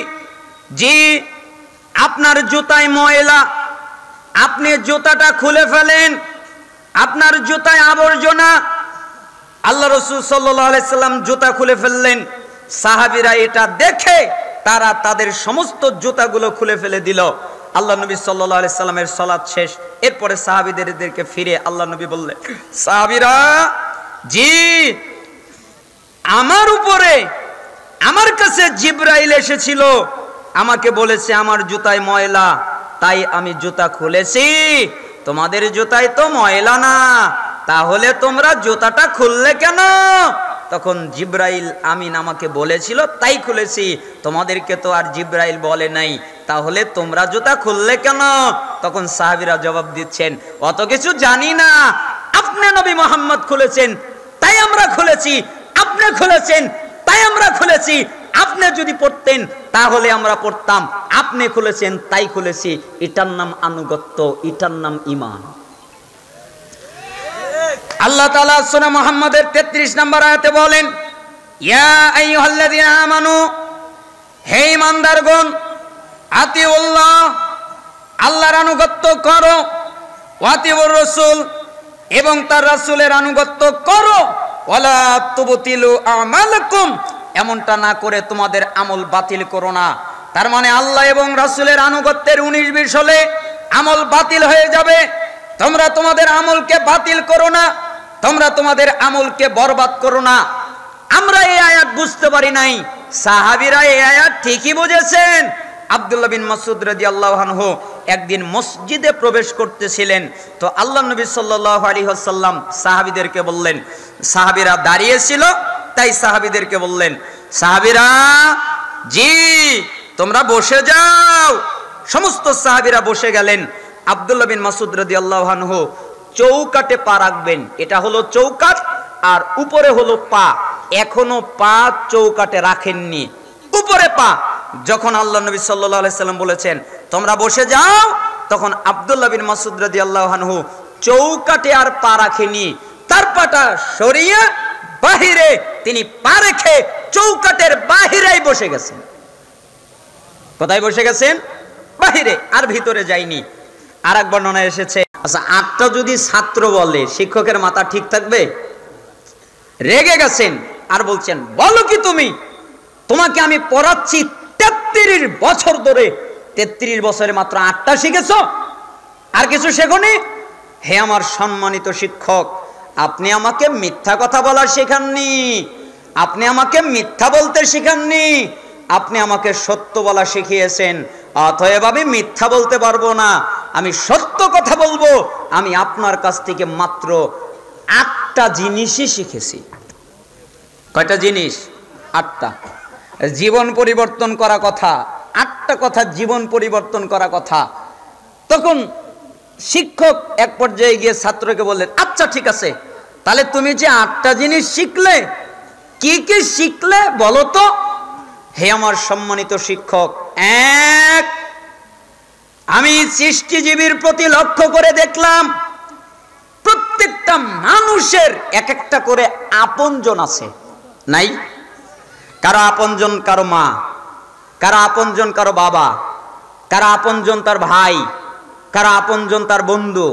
জি আপনার জুতায় ময়লা, আপনি জুতাটা খুলে ফেলেন, আপনার জুতায় আবর্জনা। আল্লাহ রাসূল সাল্লাল্লাহু আলাইহি সাল্লাম জুতা খুলে ফেললেন। সাহাবীরা এটা দেখে তারা তাদের সমস্ত জুতাগুলো খুলে ফেলে দিল। আল্লাহ নবী সাল্লাল্লাহু আলাইহি সাল্লামের সালাত শেষ। এরপরে সাহাবীদেরকে ফিরে আল্লাহ নবী বললেন, সাহাবীরা জি আমার উপরে, আমার কাছে জিবরাইল এসেছিল, আমাকে বলেছে আমার জুতায় ময়লা, তাই আমি জুতা খুলেছি। তোমাদের জুতায় তো ময়লা না, তাহলে তোমরা জুতাটা খুললে কেন? তখন জিবরাইল আমিন আমাকে বলেছিল তাই খুলেছি, তোমাদেরকে তো আর জিবরাইল বলে নাই, তাহলে তোমরা জুতা খুললে কেন? তখন সাহাবীরা জবাব দিচ্ছেন, অত কিছু জানি না, আপনি নবী মুহাম্মদ খুলেছেন তাই আমরা খুলেছি, আপনি খুলেছেন তাই আমরা খুলেছি, আপনি যদি পড়তেন তাহলে আমরা পড়তাম, আপনি খুলেছেন তাই খুলেছি। এটার নাম আনুগত্য, এটার নাম ঈমান। আল্লাহ তাআলা সূরা মুহাম্মাদের 33 নম্বর আয়াতে বলেন, ইয়া আইয়ুহাল্লাযীনা আমানু, হে ঈমানদারগণ, আতিউল্লাহ, আল্লাহর আনুগত্য করো, ওয়াতিউর রাসূল, এবং তার রাসূলের আনুগত্য করো, ওয়ালা তুবতিলু আমালাকুম, এমনটা না করে তোমাদের আমল বাতিল করো না। তার মানে আল্লাহ এবং রাসূলের আনুগত্যের 19-20 হলে আমল বাতিল হয়ে যাবে। তোমরা তোমাদের আমলকে বাতিল করো না, তোমরা তোমাদের আমলকে বরবাদ করো না। আমরা এই আয়াত বুঝতে পারি নাই, সাহাবীরা এই আয়াত ঠিকই বুঝেছেন। আব্দুল্লাহ বিন মাসউদ রাদিয়াল্লাহু আনহু একদিন মসজিদে প্রবেশ করতেছিলেন, তো আল্লাহ নবী সাল্লাল্লাহু আলাইহি ওয়াসাল্লাম সাহাবীদেরকে বললেন, সাহাবীরা দাঁড়িয়ে ছিল তাই সাহাবীদেরকে বললেন, সাহাবীরা জি তোমরা বসে যাও। সমস্ত সাহাবীরা বসে গেলেন। আব্দুল্লাহ বিন মাসউদ রাদিয়াল্লাহু আনহু চৌকাটে পা রাখবেন, এটা হলো চৌকাট, আর উপরে হলো পা, এখনো পা চৌকাটে রাখেননি, উপরে পা। যখন আল্লাহ নবী সাল্লাল্লাহু আলাইহি সাল্লাম বলেছেন তোমরা বসে যাও, তখন আব্দুল্লাহ বিন মাসউদ রাদিয়াল্লাহু আনহু চৌকাটে আর পা রাখেনি, তার পাটা সরিয়ে বাহিরে তিনি পা রেখে চৌকাটের বাহিরেই বসে গেছেন। কোথায় বসে গেছেন? বাহিরে, আর ভিতরে যাইনি। আর এক বর্ণনায় এসেছে, আচ্ছা 8টা যদি ছাত্র বলে শিক্ষকের মাথা ঠিক থাকবে? রেগে গেছেন আর বলছেন, বলো কি তুমি, তোমাকে আমি পড়াচ্ছি 33 বছর ধরে, 33 বছরে মাত্র 8টা শিখেছো, আর কিছু শেখোনি? হে আমার সম্মানিত শিক্ষক, আপনি আমাকে মিথ্যা কথা বলা শেখাননি, আপনি আমাকে মিথ্যা বলতে শেখাননি, আপনি আমাকে সত্য বলা শিখিয়েছেন। অতএব আমি মিথ্যা বলতে পারবো না, আমি সত্য কথা বলবো। আমি আপনার কাছ থেকে মাত্র 8টা জিনিসই শিখেছি। কয়টা জিনিস? 8টা। জীবন পরিবর্তন করা কথা, 8টা কথা জীবন পরিবর্তন করা কথা। তখন শিক্ষক এক পর্যায়ে গিয়ে ছাত্রকে বললেন, আচ্ছা ঠিক আছে, তাহলে তুমি যে 8টা জিনিস শিখলে, কি কি শিখলে বলো তো? হে আমার সম্মানিত শিক্ষক, 1, আমি সৃষ্টিজীবীর প্রতি লক্ষ্য করে দেখলাম প্রত্যেকটা মানুষের এক একটা করে আপনজন আছে। নাই? কারো আপনজন কারো মা, কারো আপনজন কারো বাবা, কারো আপনজন তার ভাই, কারো আপনজন তার বন্ধু,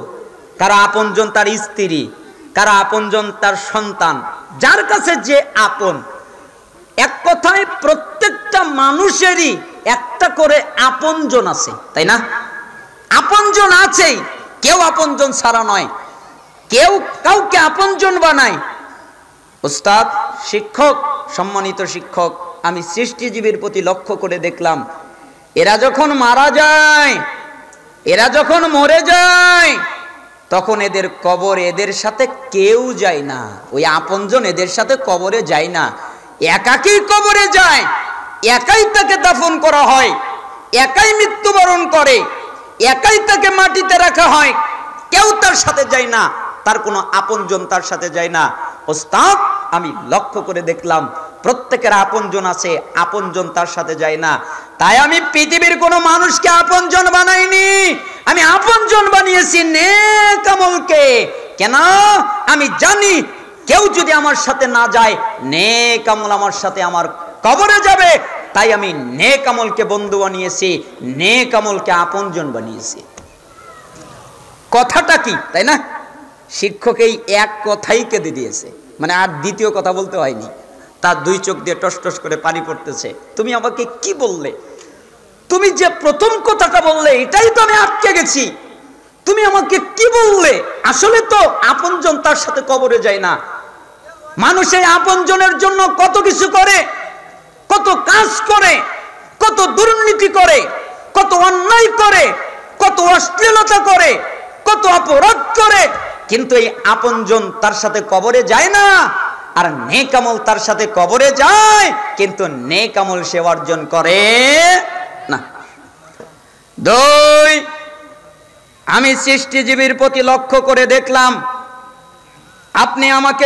কারো আপনজন তার স্ত্রী, কারো আপনজন তার সন্তান, যার কাছে যে আপন। এক কথায় প্রত্যেকটা মানুষেরই একটা করে আপনজন আছে, তাই না? আপনজন আছেই, কেউ আপনজন ছাড়া নয়, কেউ কাউকে আপনজন বানায়। ওস্তাদ, শিক্ষক, সম্মানিত শিক্ষক, আমি সৃষ্টিজীবীর প্রতি লক্ষ্য করে দেখলাম এরা যখন মারা যায়, এরা যখন মরে যায়, তখন এদের কবর এদের সাথে কেউ যায় না, ওই আপনজন এদের সাথে কবরে যায় না, একাকী কবরে যায়, একাই তাকে দাফন করা হয়, একাই মৃত্যুবরণ করে, একাই তাকে মাটিতে রাখা হয়, কেউ তার সাথে যায় না, তার কোনো আপনজন তার সাথে যায় না। ওস্তাদ, আমি লক্ষ্য করে দেখলাম প্রত্যেকের আপনজন আছে, আপনজন তার সাথে যায় না। তাই আমি পৃথিবীর কোনো মানুষকে আপনজন বানাইনি, আমি আপনজন বানিয়েছি নেক আমলকে। কেন? আমি জানি কেউ যদি আমার সাথে না যায়, নেক আমল আমার সাথে আমার কবরে যাবে। তাই আমি নেক আমলকে বন্ধু বানিয়েছি, নেক আমলকে আপনজন বানিয়েছি। কথাটা কি, তাই না? শিক্ষক এই এক কথাই কেঁদে দিয়েছে, মানে আর দ্বিতীয় কথা বলতে হয়নি। তার 2 চোখ দিয়ে টস টস করে পানি পড়তেছে। তুমি আমাকে কি বললে? তুমি যে প্রথম কথাটা বললে এটাই তো আমি আটকে গেছি। তুমি আমাকে কি বললে? আসলে তো আপনজন তার সাথে কবরে যায় না। মানুষ এই আপনজনের জন্য কত কিছু করে, কত কাজ করে, কত দুর্নীতি করে, কত অন্যায় করে, কত অশ্লীলতা করে, কত অপরাধ করে, কিন্তু এই আপনজন তার সাথে কবরে যায় না। আর নেক আমল তার সাথে কবরে যায়, কিন্তু নেক আমল সে অর্জন করে না। 2, আমি সৃষ্টিজীবীর প্রতি লক্ষ্য করে দেখলাম আপনি আমাকে